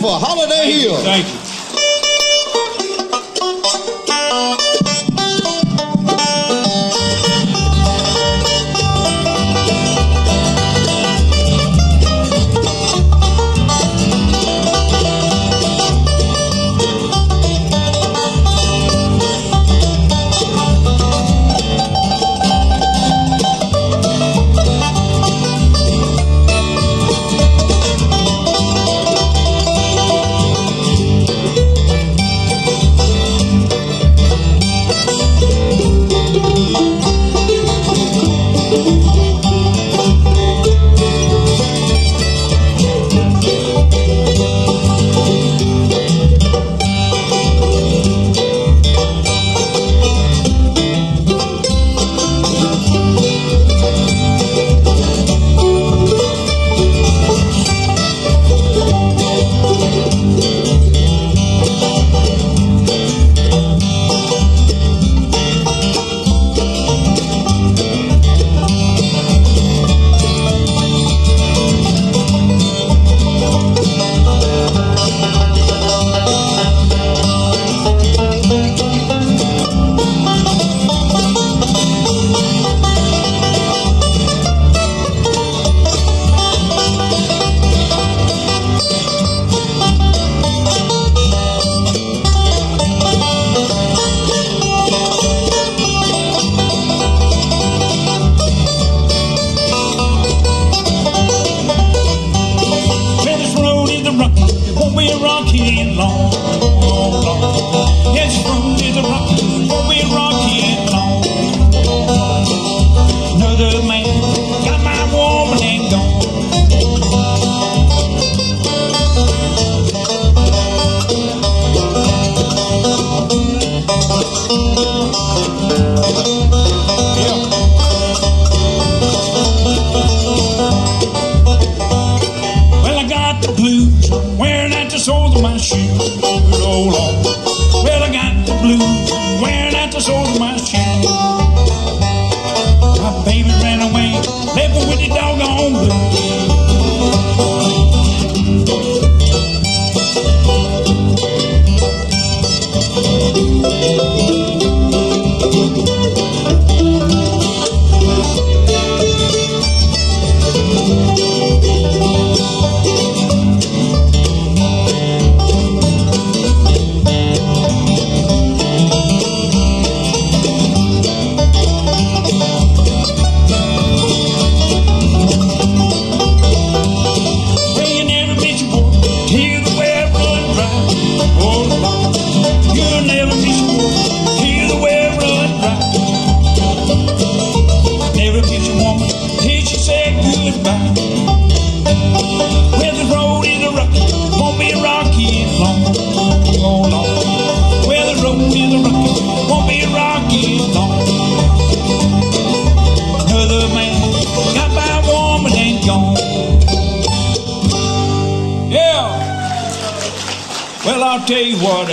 for Holiday Hill. Thank you.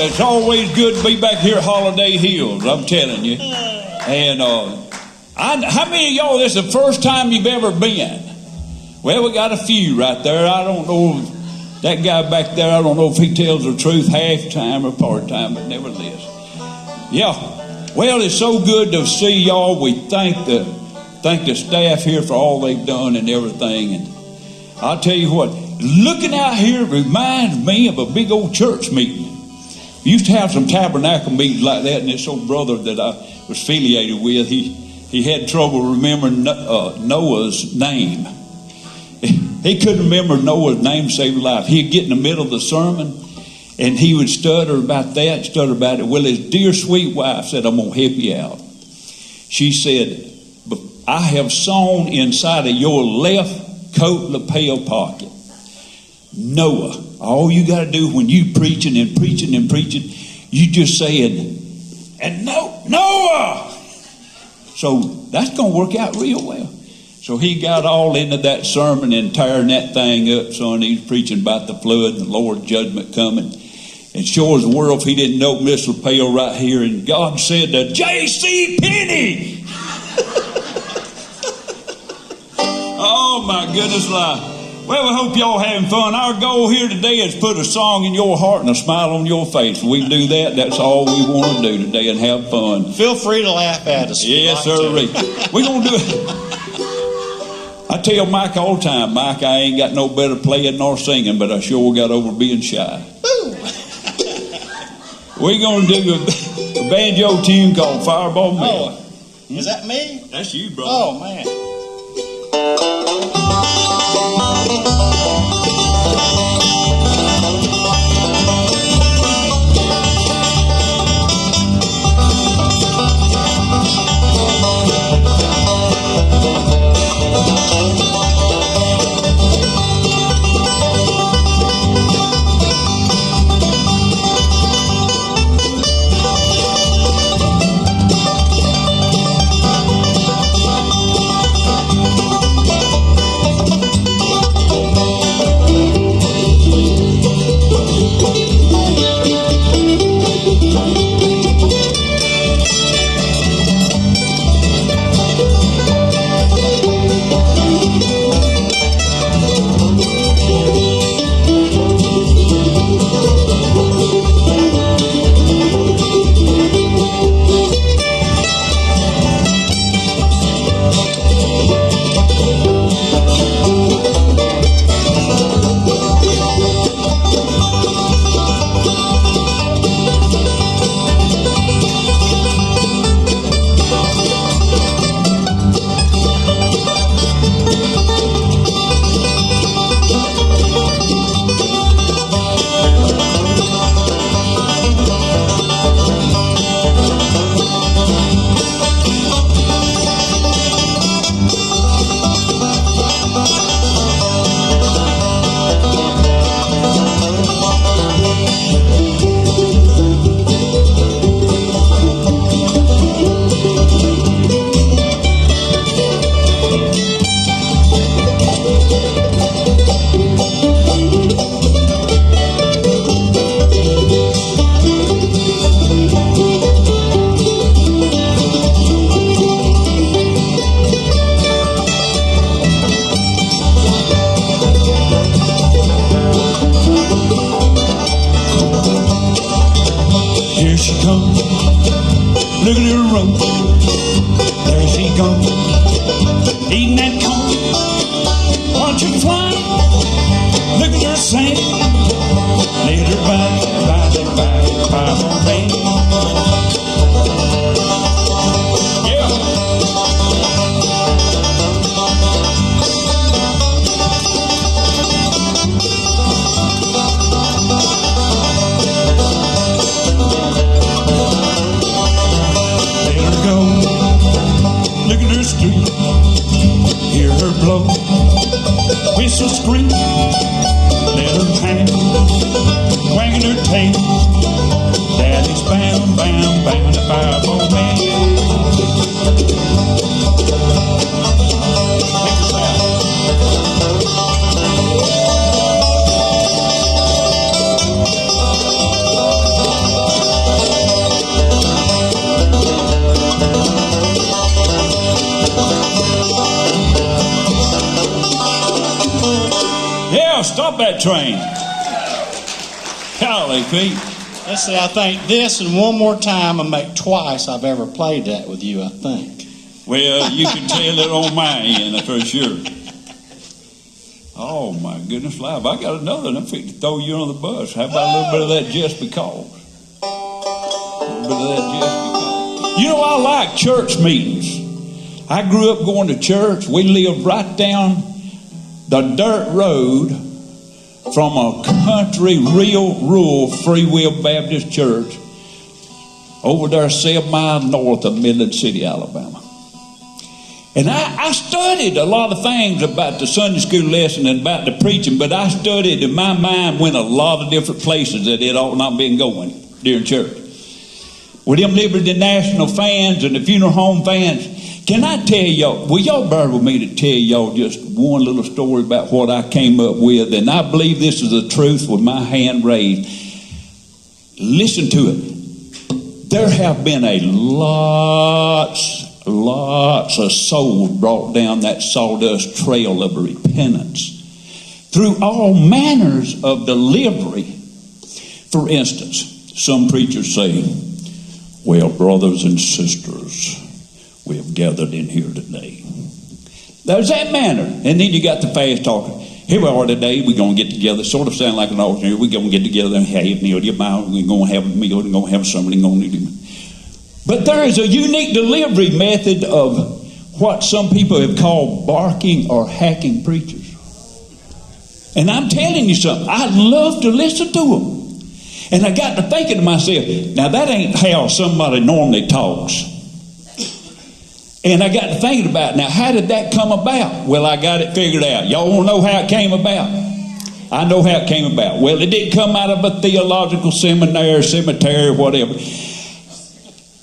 It's always good to be back here at Holiday Hills, I'm telling you. And how many of y'all, this is the first time you've ever been? Well, we got a few right there. I don't know, that guy back there, I don't know if he tells the truth half-time or part-time, but nevertheless. Yeah, well, it's so good to see y'all. We thank the staff here for all they've done and everything. And I'll tell you what, looking out here reminds me of a big old church meeting. We used to have some tabernacle meetings like that, and this old brother that I was affiliated with, he had trouble remembering Noah's name. He couldn't remember Noah's name to save his life. He'd get in the middle of the sermon, and he would stutter about that, stutter about it. Well, his dear sweet wife said, I'm going to help you out. She said, I have sewn inside of your left coat lapel pocket, Noah. All you got to do when you preaching and preaching and preaching, you just saying, and Noah. So that's going to work out real well. So he got all into that sermon and tearing that thing up, son. He's preaching about the flood and the Lord's judgment coming. And sure as the world, if he didn't open this lapel right here, and God said to J.C. Penney. Oh, my goodness life. Well, we hope y'all having fun. Our goal here today is put a song in your heart and a smile on your face. We do that. That's all we want to do today and have fun. Feel free to laugh at us. Yes, sir. We're going to do it. I tell Mike all the time, Mike, I ain't got no better playing nor singing, but I sure got over being shy. We're going to do a banjo tune called Fireball Mill. Oh, is that me? That's you, brother. Oh, man. Look at her roll. There she goes, eating that corn. Watch her fly. Look at her sing. Lead her back, by the rain. Yeah. Look at her street, hear her blow, whistle scream, let her hang, wagging her tail. Daddy's bound, bound, bound to Fireball Man. Stop that train. Golly, Pete. Let's see, I think this and one more time will make twice I've ever played that with you, I think. Well, you can tell it on my end for sure. Oh, my goodness, live. I got another. I'm fixing to throw you on the bus. How about a little bit of that just because? A little bit of that just because. You know, I like church meetings. I grew up going to church. We lived right down the dirt road from a country, real rural Free Will Baptist church over there 7 miles north of Midland City, Alabama. And I studied a lot of things about the Sunday school lesson and about the preaching, but I studied, and my mind went a lot of different places that it ought not been going during church. With them Liberty National fans and the funeral home fans, can I tell y'all, will y'all bear with me to tell y'all just one little story about what I came up with? And I believe this is the truth with my hand raised. Listen to it. There have been a lots of souls brought down that sawdust trail of repentance. through all manners of delivery. For instance, some preachers say, well, brothers and sisters, we have gathered in here today. There's that manner. And then you got the fast talking. Here we are today, we're going to get together. Sort of sound like an altar. We're going to get together and have a meal. We're going to have a meal. We're going to have something. But there is a unique delivery method of what some people have called barking or hacking preachers. And I'm telling you something, I love to listen to them. And I got to thinking to myself, now that ain't how somebody normally talks. And I got to thinking about, now how did that come about? Well, I got it figured out. Y'all want to know how it came about? I know how it came about. Well, it didn't come out of a theological cemetery, whatever.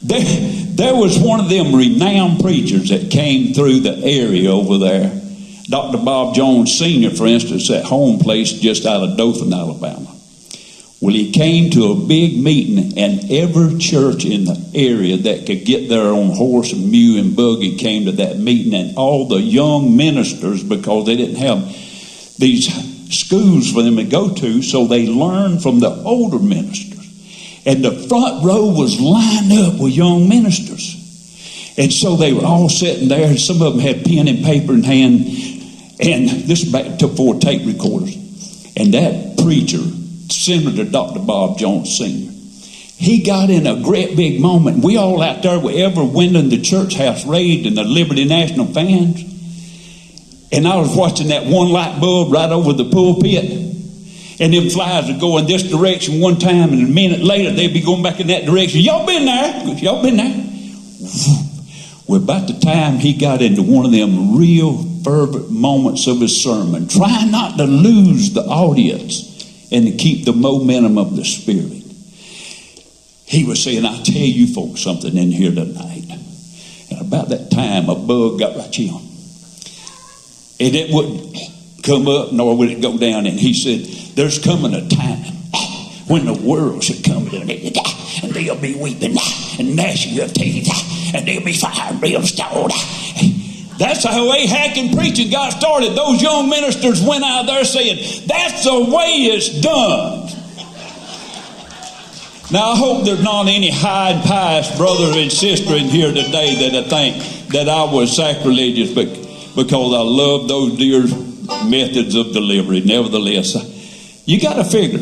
There was one of them renowned preachers that came through the area over there. Dr. Bob Jones Sr., for instance, at home place just out of Dothan, Alabama. Well, he came to a big meeting, and every church in the area that could get there on horse and mule and buggy came to that meeting, and all the young ministers, because they didn't have these schools for them to go to, so they learned from the older ministers. And the front row was lined up with young ministers. And so they were all sitting there, and some of them had pen and paper in hand, and this is back to 4 tape recorders. And that preacher, Senator Dr. Bob Jones Sr., he got in a great big moment. We all out there with every window in the church house raised and the Liberty National fans. And I was watching that one light bulb right over the pulpit. And them flies would go in this direction one time, and a minute later they'd be going back in that direction. Y'all been there? Y'all been there? Well, about the time he got into one of them real fervent moments of his sermon, trying not to lose the audience and to keep the momentum of the Spirit, he was saying, I tell you folks something in here tonight. And about that time, a bug got right here. And it wouldn't come up, nor would it go down. And he said, there's coming a time when the world should come to an end, and they'll be weeping and gnashing of teeth, and they'll be fire and brimstone. That's the way hacking preaching got started. Those young ministers went out there saying, that's the way it's done. Now, I hope there's not any high and pious brother and sister in here today that I think that I was sacrilegious, but because I love those dear methods of delivery. Nevertheless, you got to figure,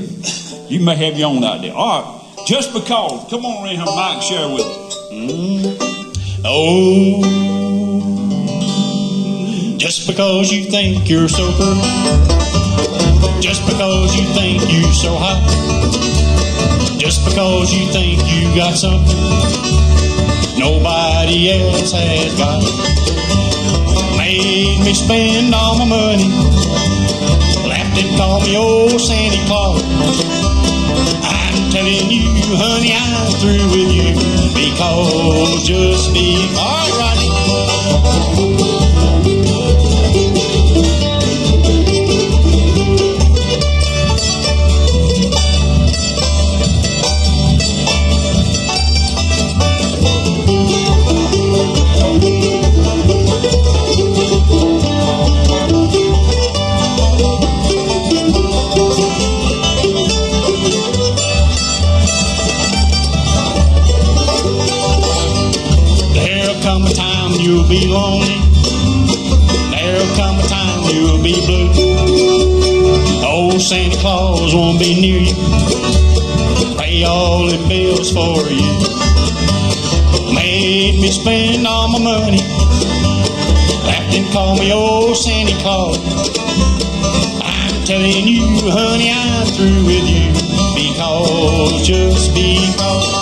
you may have your own idea. All right, just because, come on in here, Mike, share with us. Oh, just because you think you're so perfect, just because you think you're so hot, just because you think you got something nobody else has got, made me spend all my money, laughed and called me old Santa Claus. I'm telling you, honey, I'm through with you, because just because. All right, Rodney. You'll be lonely. There'll come a time you'll be blue. Old Santa Claus won't be near you, pay all them bills for you. Made me spend all my money, laughed and called me old Santa Claus. I'm telling you, honey, I'm through with you, because just because.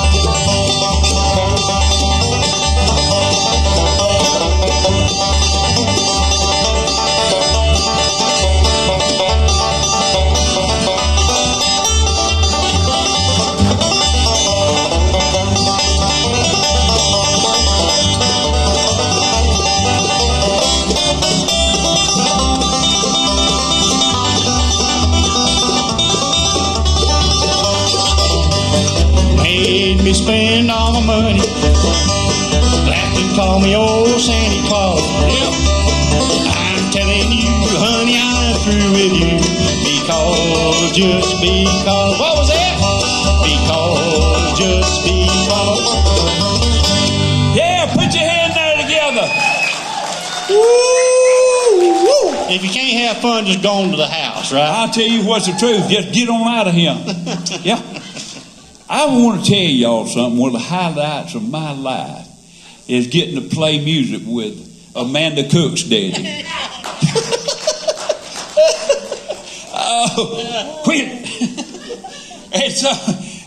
Spend all my money, laughed and called me old Santa Claus. Yep. I'm telling you, honey, I'm through with you, Because, just because. What was that? Because, just because. Yeah, put your hand there together. Woo! If you can't have fun, just go on to the house, right? I'll tell you what's the truth. Just get on out of here. Yeah. I want to tell y'all something. One of the highlights of my life is getting to play music with Amanda Cook's daddy. Quit.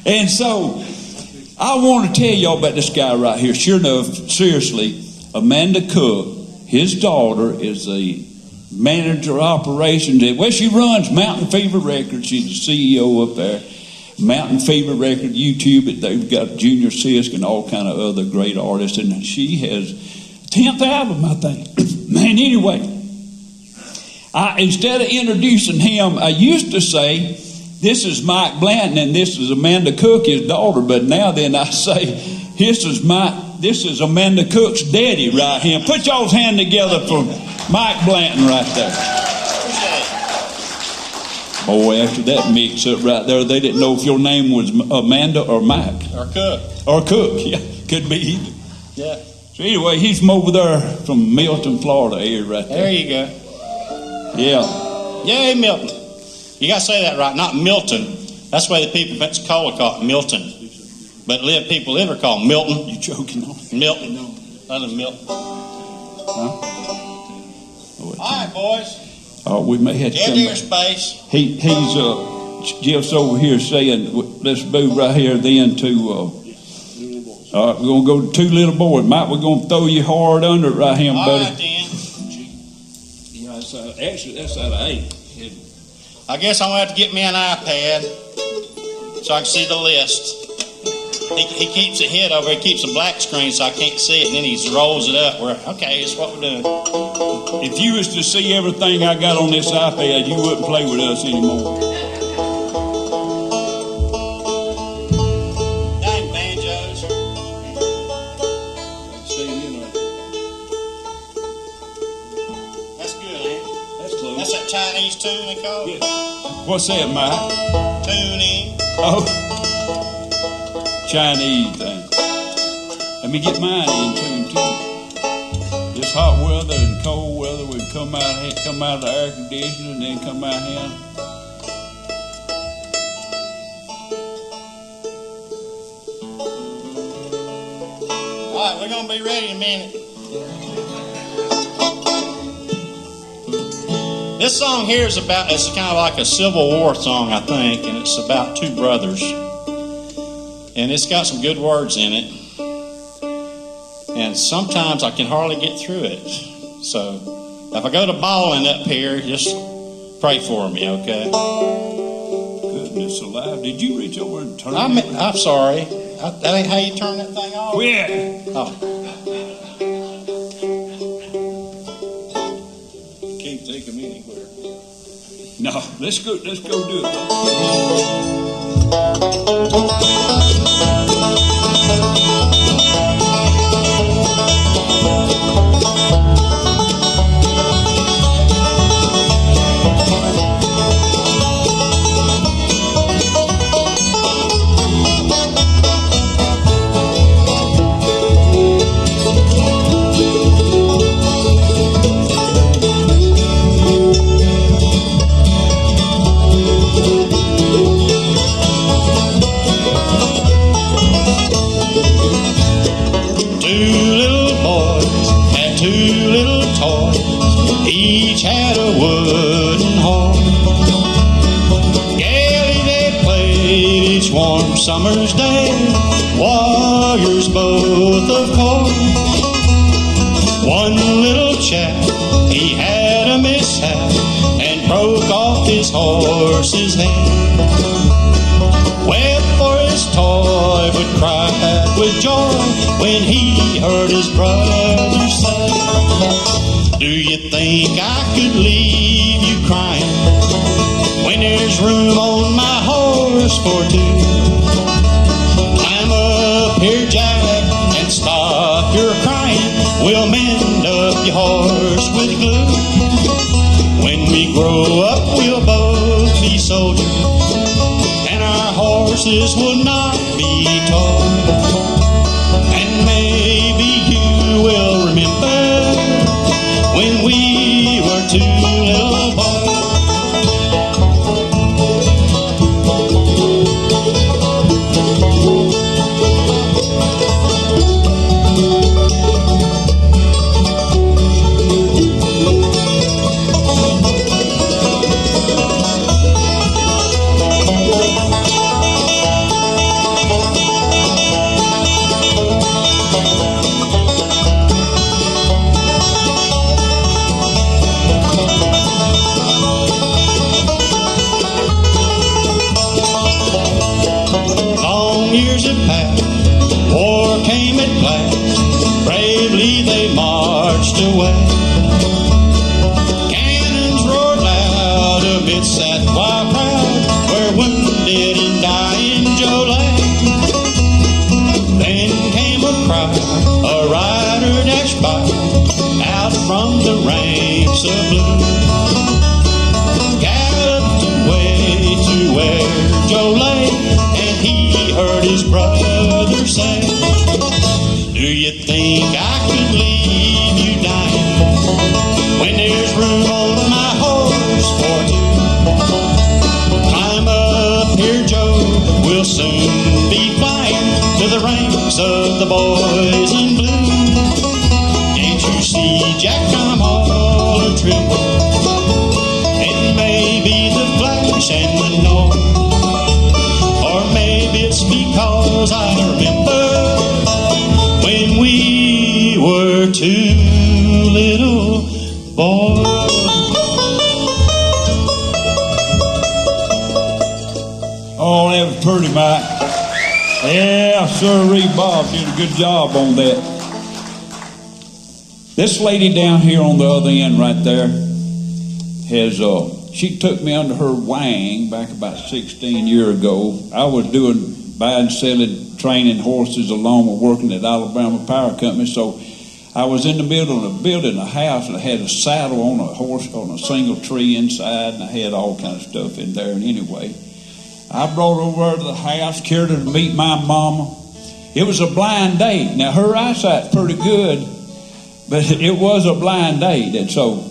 And so I want to tell y'all about this guy right here. Sure enough, seriously, Amanda Cook, his daughter, is the manager of operations. Well, she runs Mountain Fever Records. She's the CEO up there. Mountain Fever Record, YouTube. They've got Junior Sisk and all kind of other great artists. And she has 10th album, I think. Man, anyway, instead of introducing him, I used to say, this is Mike Blanton and this is Amanda Cook, his daughter. But now then I say, this is Amanda Cook's daddy right here. Put y'all's hand together for Mike Blanton right there. Boy, after that mix up right there, they didn't know if your name was Amanda or Mike. Or Cook. Or Cook, yeah. Could be either. Yeah. So anyway, he's from over there from Milton, Florida area right there. There you go. Yeah. Yay, Milton. You got to say that right, not Milton. That's the way the people in Pensacola call it, Milton. But people live here call Milton. You joking on? Milton. Other than Milton. Huh? All right, boys. Oh, we may have to Get come your back. space. He's just over here saying, let's move right here then to, all right, we're going to go to Two Little Boys. Mike, we're going to throw you hard under it right here, All buddy. right, then. Yeah, actually, that's out of 8. I guess I'm going to have to get me an iPad so I can see the list. He keeps it hid over. He keeps a black screen so I can't see it, and then he rolls it up. Okay, that's what we're doing. If you was to see everything I got on this iPad, you wouldn't play with us anymore. Dang banjos. That's good, ain't it? That's close. That's that Chinese tune they call it? Yeah. What's that, Mike? Tune in. Oh, Chinese thing. Let me get mine in tune too. This hot weather and cold weather, we come out of the air conditioner and then come out here. All right, we're going to be ready in a minute. This song here is it's kind of like a Civil War song, I think, and it's about two brothers. And it's got some good words in it. And sometimes I can hardly get through it. So if I go to bawling up here, just pray for me, okay? Goodness alive. Did you reach over and turn it? I'm sorry. That ain't how you turn that thing off? Quit. Oh. Can't take them anywhere. No, let's go do it. Each had a wooden horn. Gaily they played each warm summer's day, warriors both of course. One little chap, he had a mishap and broke off his horse's head. Wept for his toy, but cried with joy when he heard his brother say, "Do you think I could leave you crying when there's room on my horse for two? Climb up here, Jack, and stop your crying. We'll mend up your horse with glue. When we grow up, we'll both be horses would not be told. And maybe you will remember when we were two little boys. Years had passed, war came at last, bravely they marched away. Cannons roared loud amidst that wild crowd, where wounded and dying Joe lay. Then came a cry, a rider dashed by, out from the ranks of blue. Galloped away to where Joe lay, and he heard his brother say, do you think I could leave you dying when there's room on my horse for two? Climb up here, Joe, we'll soon be flying to the ranks of the boys in blue. Can't you see, Jack, I'm all a tremble? It may be the flash and the noise, or maybe it's because I remember when we were two little boys. Oh, that was pretty, Mike. Yeah, sir, Bob did a good job on that. This lady down here on the other end right there has she took me under her wing back about 16 years ago. I was doing buying, selling, training horses along with working at Alabama Power Company. So I was in the middle of building a house, and I had a saddle on a horse on a single tree inside, and I had all kind of stuff in there. And anyway, I brought her over to the house, carried her to meet my mama. It was a blind date. Now, her eyesight's pretty good, but it was a blind date. And so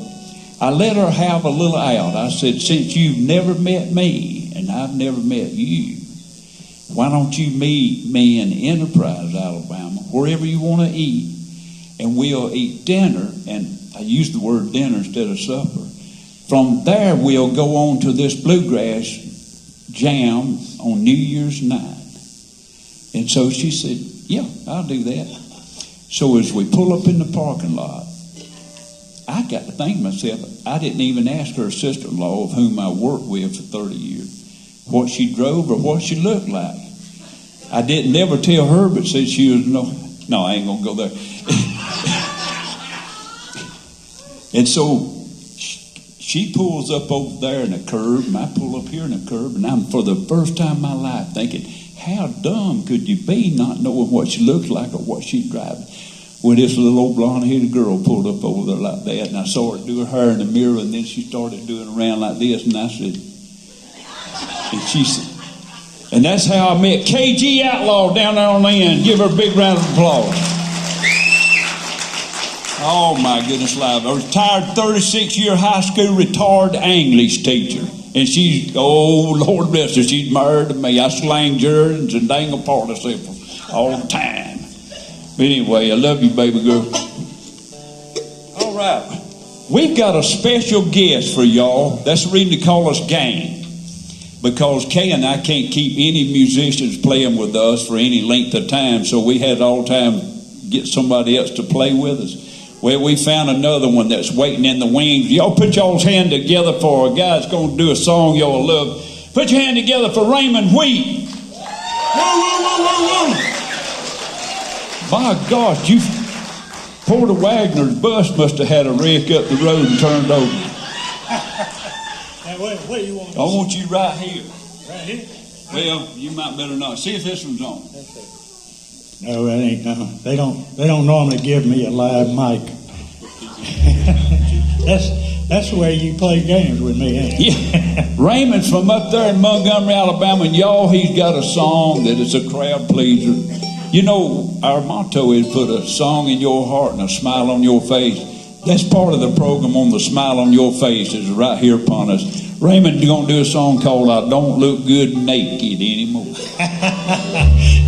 I let her have a little out. I said, since you've never met me and I've never met you, why don't you meet me in Enterprise, Alabama, wherever you want to eat, and we'll eat dinner. And I use the word dinner instead of supper. From there, we'll go on to this bluegrass jam on New Year's night. And so she said, yeah, I'll do that. So as we pull up in the parking lot, I got to think to myself, I didn't even ask her sister-in-law, of whom I worked with for 30 years, what she drove or what she looked like. I didn't never tell her, but said she was, no, I ain't going to go there. And so she pulls up over there in the curb, and I pull up here in the curb, and I'm, for the first time in my life, thinking, how dumb could you be not knowing what she looks like or what she's driving? Well, this little old blonde-headed girl pulled up over there like that, and I saw her do her hair in the mirror, and then she started doing around like this, and I said, and she said, and that's how I met KG Outlaw down there on the end. Give her a big round of applause. Oh, my goodness, live. A retired 36-year high school retired English teacher. And she's, oh, Lord bless her, she's married to me. I slang germs and dangle participles all the time. But anyway, I love you, baby girl. All right. We've got a special guest for y'all. That's the reason they call us gang. Because Kay and I can't keep any musicians playing with us for any length of time. So we had all the time get somebody else to play with us. Well, we found another one that's waiting in the wings. Y'all put y'all's hand together for a guy that's going to do a song y'all love. Put your hand together for Raymond Wheat. Woo, woo, woo, woo, woo. My gosh, Porter Wagner's bus must have had a wreck up the road and turned over. Now, where do you want I want you right here. Right here? Well, you might better not. See if this one's on. No, that ain't no. They don't normally give me a live mic. That's the way you play games with me, ain't it? Yeah. Raymond's from up there in Montgomery, Alabama, and y'all, he's got a song that is a crowd pleaser. You know, our motto is put a song in your heart and a smile on your face. That's part of the program on the smile on your face is right here upon us. Raymond, you're going to do a song called I Don't Look Good Naked Anymore.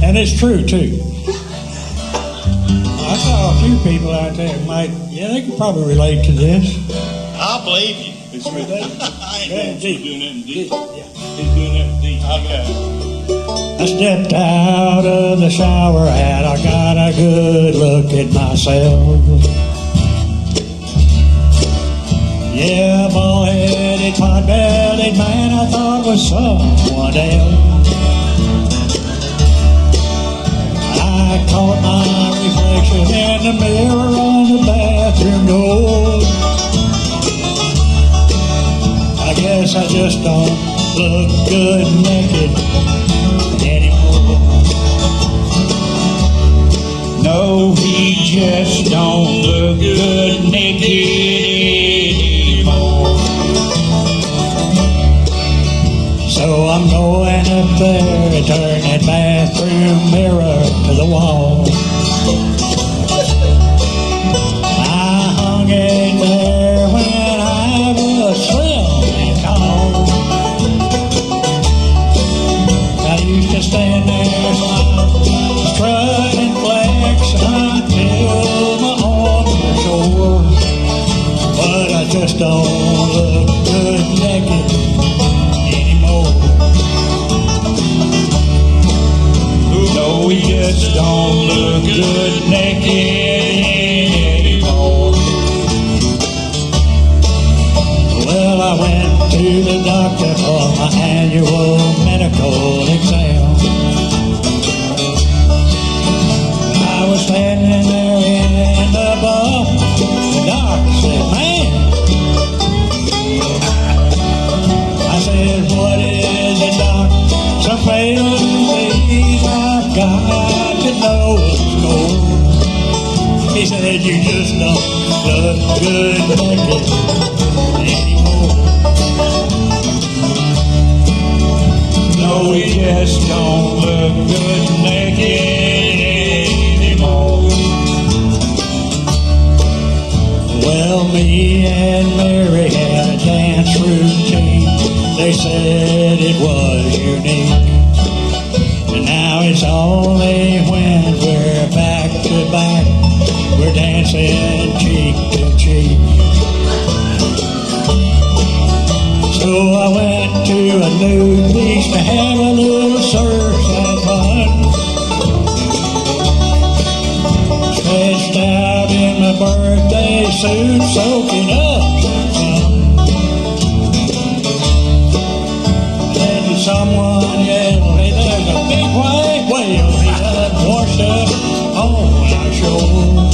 And it's true, too. I saw a few people out there they could probably relate to this. I believe you. It's true. I ain't Deep. doing nothing deep. Yeah. He's doing nothing deep. Okay. I stepped out of the shower and I got a good look at myself. Yeah, bald-headed, pot-bellied man I thought was someone else. I caught my reflection in the mirror on the bathroom door. I guess I just don't look good naked anymore. No, he just don't look good naked anymore. So I'm going up there and turn that bathroom mirror to the wall. I hung it there when I was slim and tall. I used to stand there smiling, strut and flex until my arms were sore. But I just don't look good naked anymore. No, he just don't look good naked anymore. Well, I went to the doctor for my annual medical exam. I was standing there in the bus. The doc said, "Man," I said, "What is it, doc?" "Some fatal disease. I've got to know the score." He said, "You just don't look good naked anymore." No, he just don't look good naked anymore. Well, me and Mary had a dance routine. They said it was unique. And now it's only when we're back to back, we're dancing cheek to cheek. So I went to a nude beach to have a little surf and fun. Stretched out in my birthday suit, soaking up some sun. Then someone yelled, "Hey, there's a big white whale. He done washed up on our shore."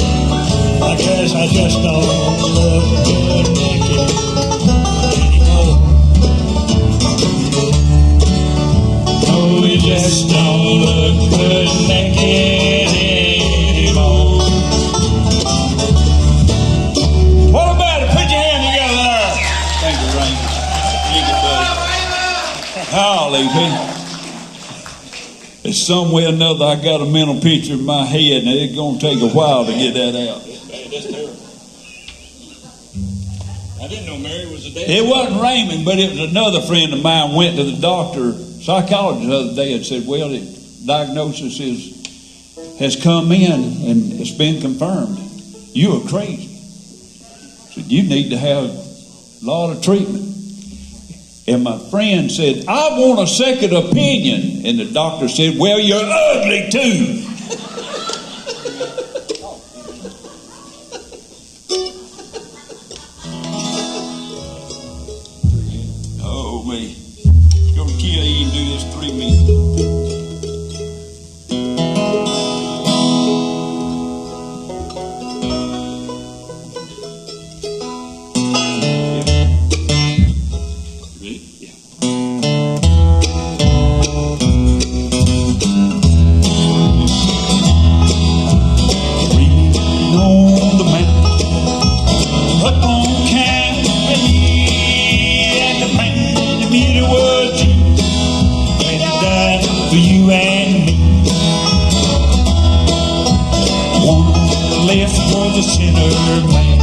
I guess I just don't look good naked anymore. No, he just don't look good naked anymore. What about it? Put your hand together there. Thank you, Raymond. Thank you, buddy. Holly, man. It's some way or another I got a mental picture in my head, and it's going to take a while to get that out. That's terrible. I didn't know Mary was a dad. It wasn't Raymond, but it was another friend of mine went to the doctor, psychologist the other day, and said, well, the diagnosis has come in and it's been confirmed. You are crazy. Said, you need to have a lot of treatment. And my friend said, I want a second opinion. And the doctor said, well, you're ugly too. Oh, me. Go to kill you and do this 3 minutes. was a sinner man.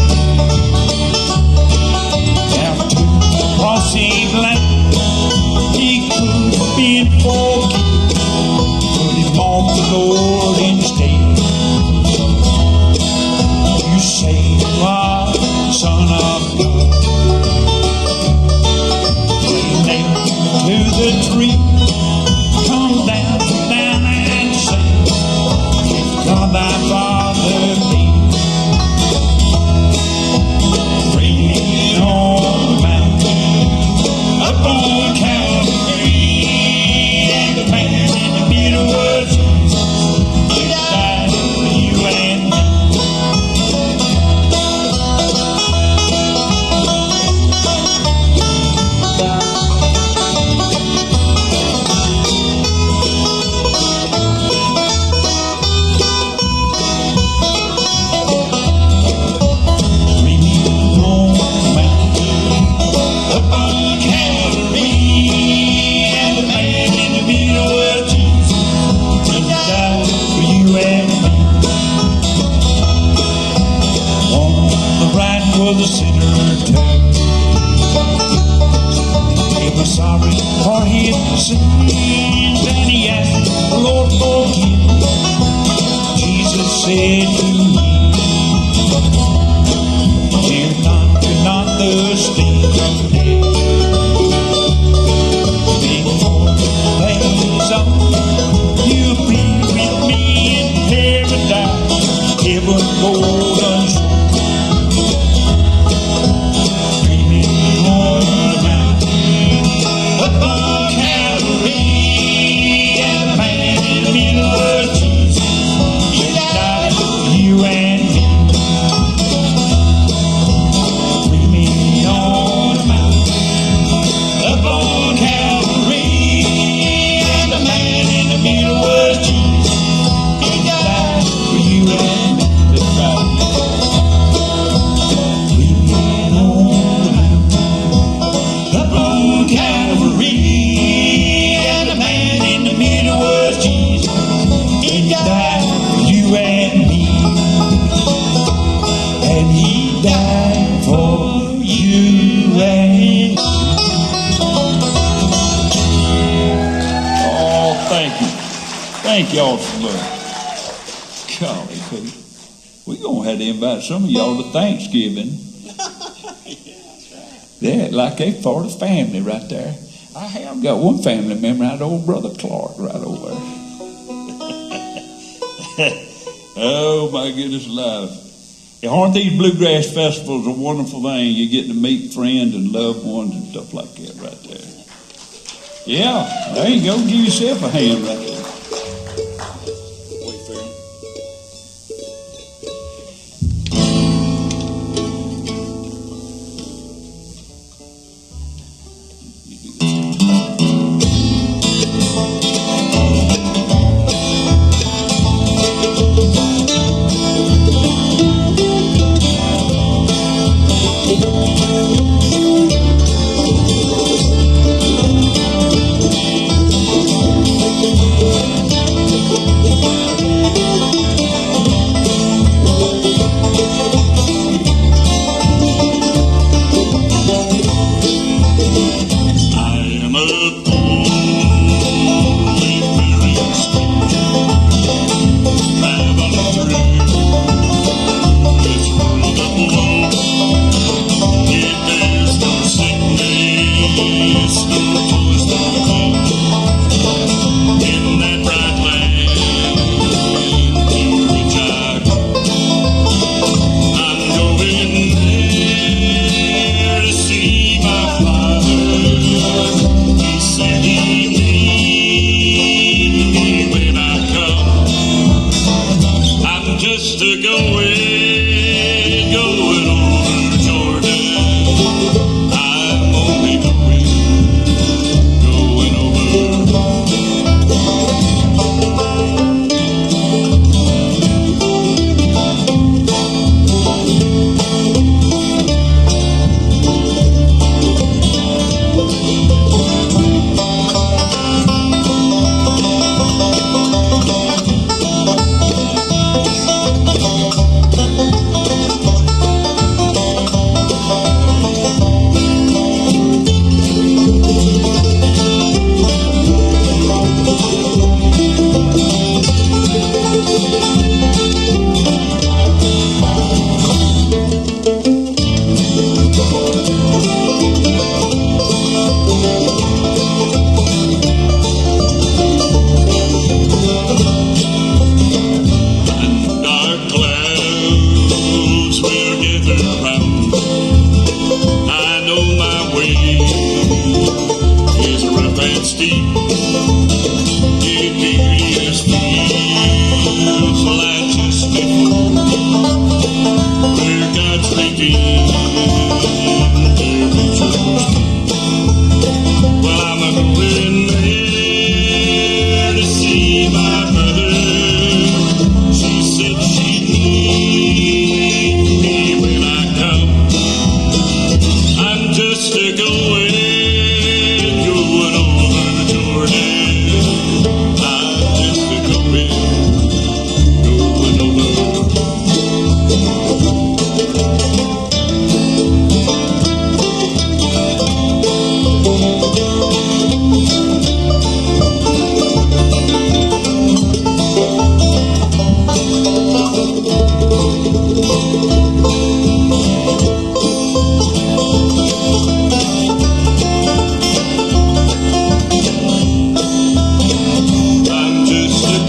Down to the crossing line, he could have been forgiven, but he mocked the Lord instead. You say you are the Son of God, nailed to the tree. Come down, down and say, if God thy Father be, bring me on the mountain, up on Calvary, and the man in the middle was Jesus. He died for you and me. The sinner turned. He was sorry for his sins, and he asked the Lord forgive. Jesus said to him, fear not the sting of death. Before the days on, you'll be with me in paradise, heaven golden shore. Thank y'all so much. Golly, we're going to have to invite some of y'all to Thanksgiving. Yeah, like they part of the family right there. I have got one family member, right, old Brother Clark, right over there. Oh, my goodness alive. Yeah, aren't these bluegrass festivals a wonderful thing? You get to meet friends and loved ones and stuff like that right there. Yeah, there you go. Give yourself a hand right there.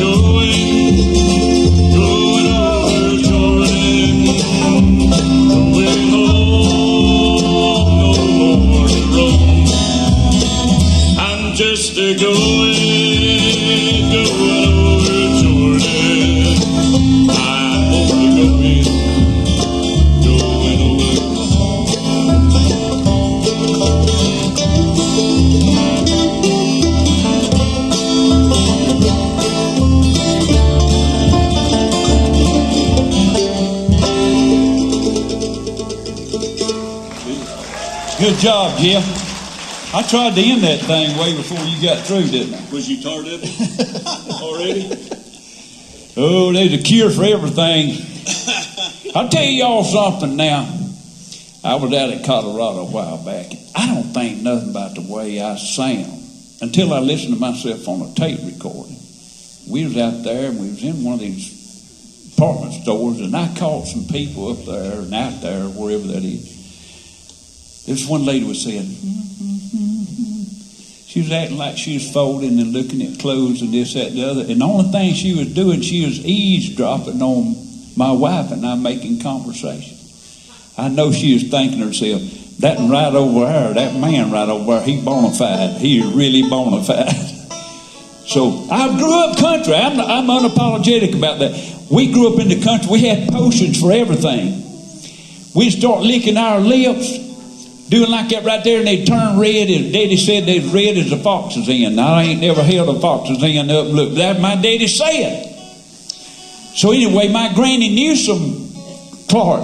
going over Jordan, going home no more to roam. I'm just a going over Jordan. I'm only going over Good job, Jeff. I tried to end that thing way before you got through, didn't I? Was you tired of it already? Oh, there's a cure for everything. I'll tell y'all something now. I was out in Colorado a while back. I don't think nothing about the way I sound until I listened to myself on a tape recording. We was out there and we was in one of these apartment stores, and I caught some people up there and out there, wherever that is. This one lady was saying, she was acting like she was folding and looking at clothes and this, that, and the other. And the only thing she was doing, she was eavesdropping on my wife and I making conversation. I know she was thinking to herself, that one right over there, that man right over there, he bona fide. He is really bona fide. So I grew up country. I'm unapologetic about that. We grew up in the country. We had potions for everything. We'd start licking our lips, doing like that right there, and they'd turn red. As Daddy said, they're red as a fox's hen. Now, I ain't never held a fox's hen up and looked. That my daddy said. So anyway, my granny Newsom Clark,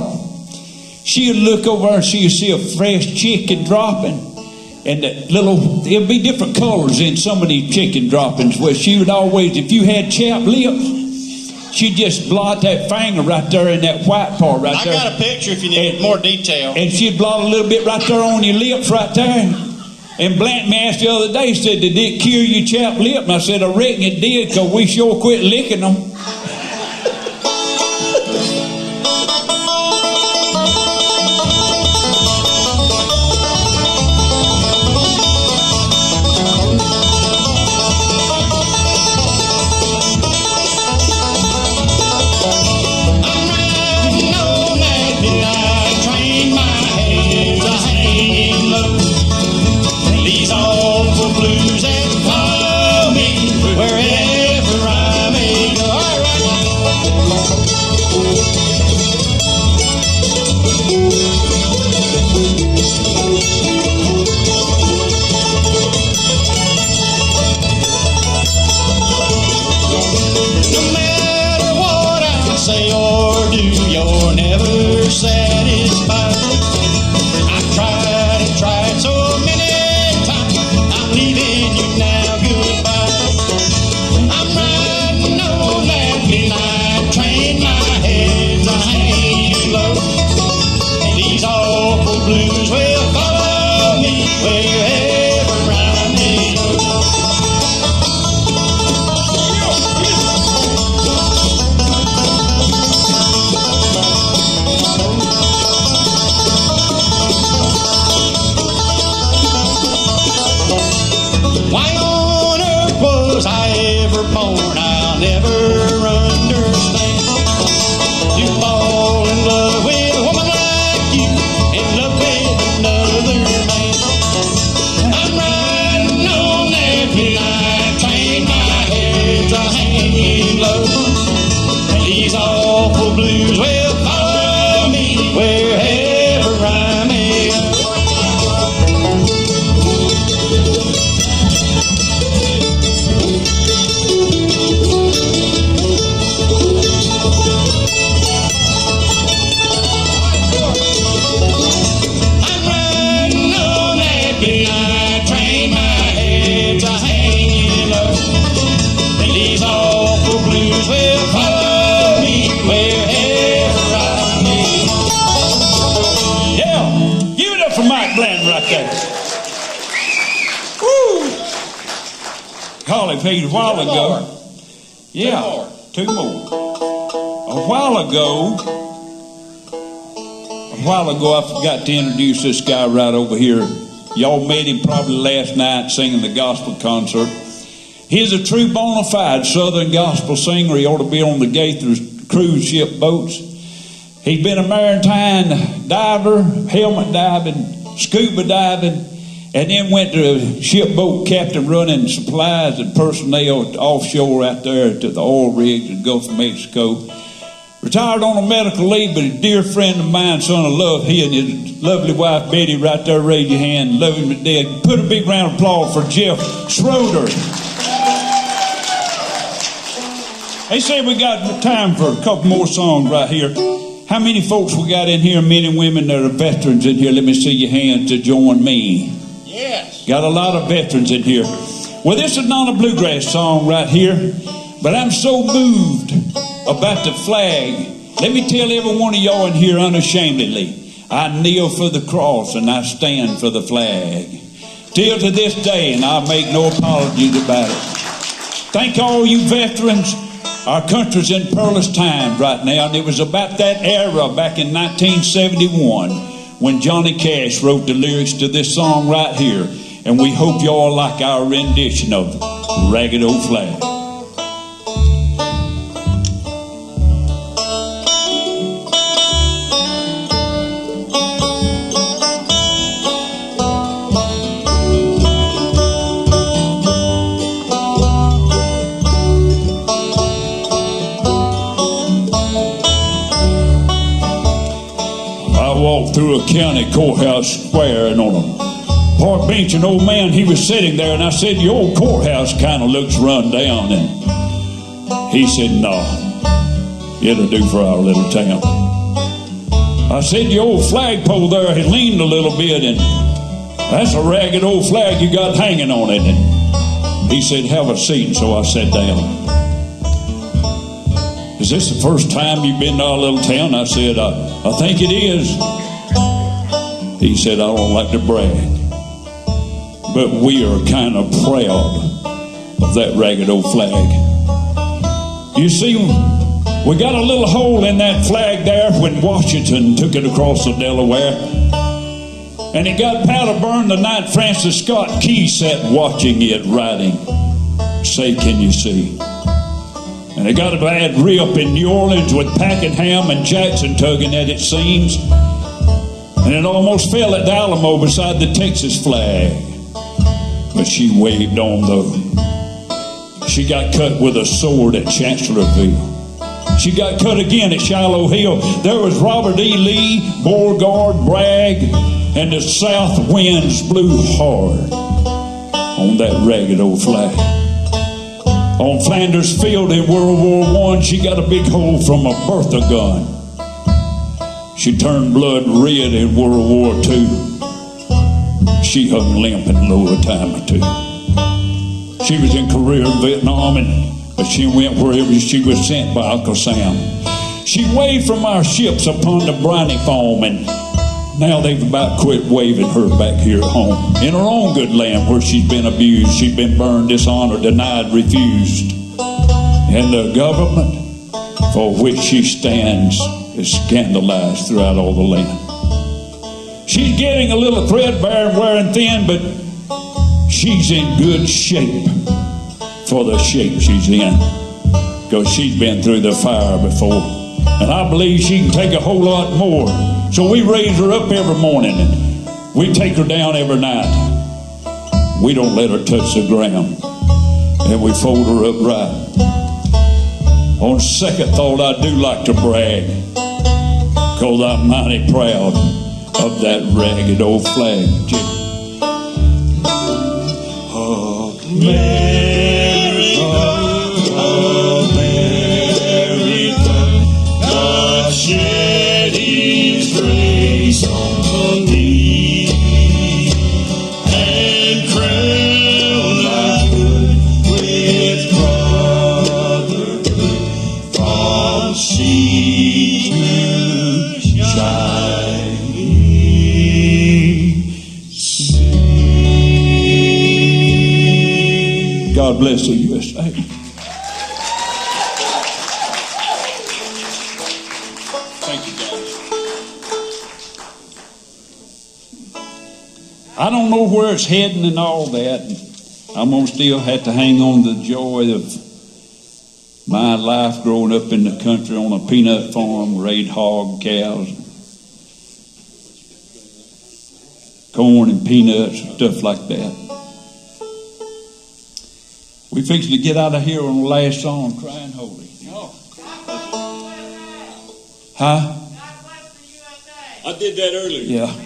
she would look over and she would see a fresh chicken dropping, and it'd be different colors in some of these chicken droppings. Where she would always, if you had chapped lips, she'd just blot that finger right there in that white part right there. I got a picture if you need more detail. And she'd blot a little bit right there on your lips right there. And Blanton me asked the other day, said, did it cure your chapped lip? And I said, I reckon it did, because we sure quit licking them. Holly paid a while ago. Yeah, two more. A while ago, I forgot to introduce this guy right over here. Y'all met him probably last night singing the gospel concert. He's a true bona fide Southern gospel singer. He ought to be on the Gaither's cruise ship boats. He's been a maritime diver, helmet diving, scuba diving, and then went to a shipboat captain running supplies and personnel offshore out there to the oil rigs in the Gulf of Mexico. Retired on a medical leave, but a dear friend of mine, son of love, he and his lovely wife Betty right there, raise your hand, love him to death. Put a big round of applause for Jeff Schroeder. They say we got time for a couple more songs right here. How many folks we got in here, men and women that are veterans in here? Let me see your hands to join me. Yes. Got a lot of veterans in here. Well, this is not a bluegrass song right here, but I'm so moved about the flag. Let me tell every one of y'all in here unashamedly, I kneel for the cross and I stand for the flag. Till to this day, and I make no apologies about it. Thank all you veterans. Our country's in perilous times right now, and it was about that era back in 1971 when Johnny Cash wrote the lyrics to this song right here. And we hope y'all like our rendition of Ragged Old Flag. Through a county courthouse square, and on a park bench an old man, he was sitting there, and I said, your old courthouse kind of looks run down. And he said, no, it'll do for our little town. I said, your old flagpole there had leaned a little bit, and that's a ragged old flag you got hanging on it. And he said, have a seat. And so I sat down. Is this the first time you've been to our little town? I said, I think it is. He said, I don't like to brag, but we are kind of proud of that ragged old flag. You see, we got a little hole in that flag there when Washington took it across the Delaware. And it got powder burned the night Francis Scott Key sat watching it riding. Say, can you see? And it got a bad rip in New Orleans with Pakenham and Jackson tugging at its seams. And it almost fell at the Alamo beside the Texas flag. But she waved on though. She got cut with a sword at Chancellorsville. She got cut again at Shiloh Hill. There was Robert E. Lee, Beauregard, Bragg, and the south winds blew hard on that ragged old flag. On Flanders Field in World War I, she got a big hole from a Bertha gun. She turned blood red in World War II. She hung limping low a time or two. She was in Korea and Vietnam, but she went wherever she was sent by Uncle Sam. She waved from our ships upon the briny foam, and now they've about quit waving her back here at home. In her own good land where she's been abused, she's been burned, dishonored, denied, refused. And the government for which she stands is scandalized throughout all the land. She's getting a little threadbare and wearing thin, but she's in good shape for the shape she's in, because she's been through the fire before. And I believe she can take a whole lot more. So we raise her up every morning, and we take her down every night. We don't let her touch the ground, and we fold her up right. On second thought, I do like to brag, because I'm mighty proud of that ragged old flag. America, God shed His grace on thee, and crown thy good with brotherhood from sea to shining sea. God bless the USA. Thank you, guys. I don't know where it's heading and all that. I'm going to still have to hang on to the joy of my life growing up in the country on a peanut farm, raised hog, cows, corn and peanuts and stuff like that. We fixing to get out of here on the last song, Crying Holy. Huh? I did that earlier. Yeah.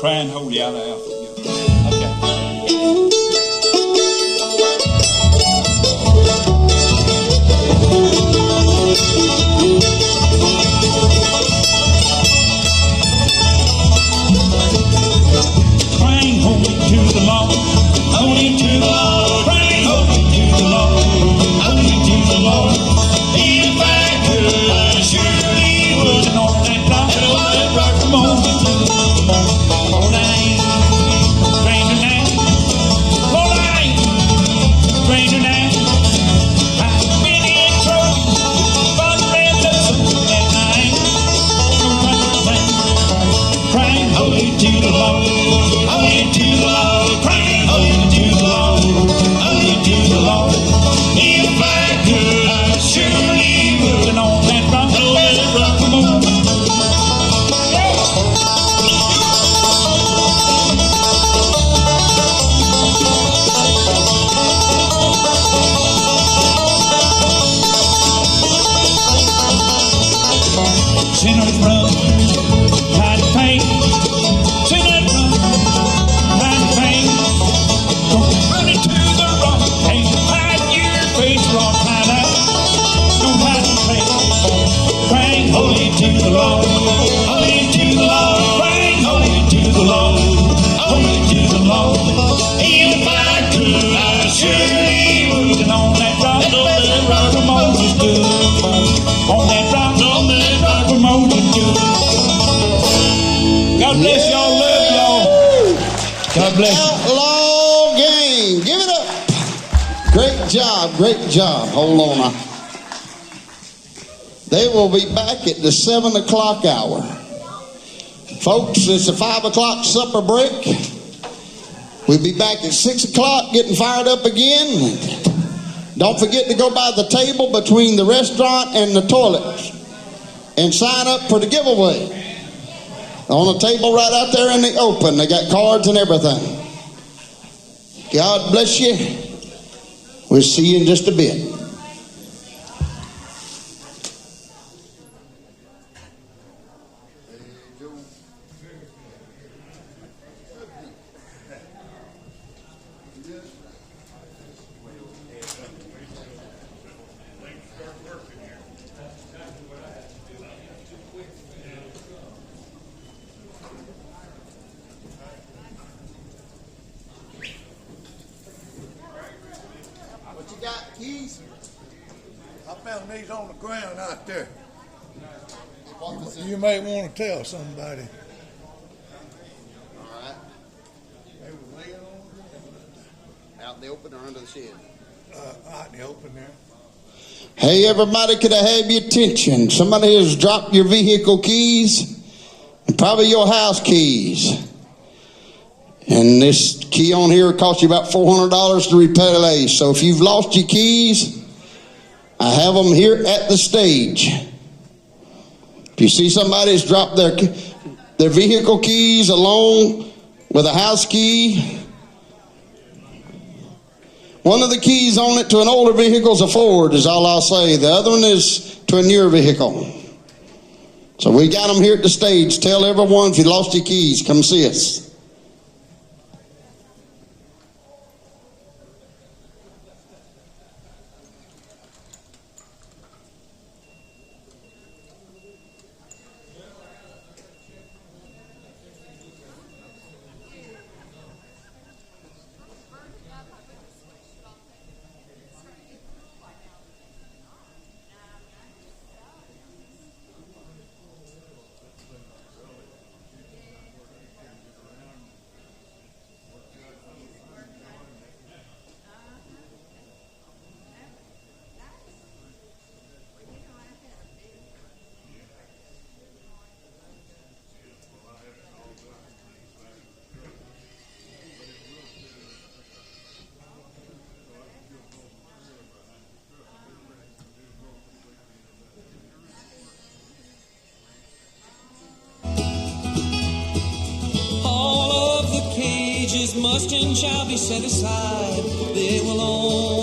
Crying Holy out of Alpha. Okay. Crying holy to the Lord, holy to the Lord, crying holy to the Lord, holy to the Lord. If I could, I surely would. And on that rock, come on, all night, stranger now, all night, stranger now. I've been in trouble, but read the sun that night. Crying holy to the Lord, holy to the Lord, crying holy to the Lord, holy to the Lord. If I could, I surely would. And on that rock, come on. Sinners run, try to pay. Sinners run, try to pay. Don't run into the rock, and hide your face, rock hide out. Don't hide and pray. Crying holy to the Lord, holy to the Lord, crying holy to the Lord, holy to the Lord. If I could, I surely would. And on that rock, where Moses stood, on that rock, where Moses stood. God bless y'all, love y'all. God bless you. Outlaw gang. Give it up. Great job, great job. Hold on now. They will be back at the 7 o'clock hour. Folks, it's a 5 o'clock supper break. We'll be back at 6 o'clock getting fired up again. Don't forget to go by the table between the restaurant and the toilets and sign up for the giveaway. On a table right out there in the open. They got cards and everything. God bless you. We'll see you in just a bit. What you got, keys? I found these on the ground out there. What was it? You may want to tell somebody. All right. They were laying on the ground. Out in the open or under the shed? Out in the open there. Hey, everybody, could I have your attention? Somebody has dropped your vehicle keys and probably your house keys. And this key on here costs you about $400 to replace. So if you've lost your keys, I have them here at the stage. If you see somebody's dropped their vehicle keys along with a house key, one of the keys on it to an older vehicle is a Ford, is all I'll say. The other one is to a newer vehicle. So we got them here at the stage. Tell everyone, if you lost your keys, come see us. wages must and shall be set aside. They will own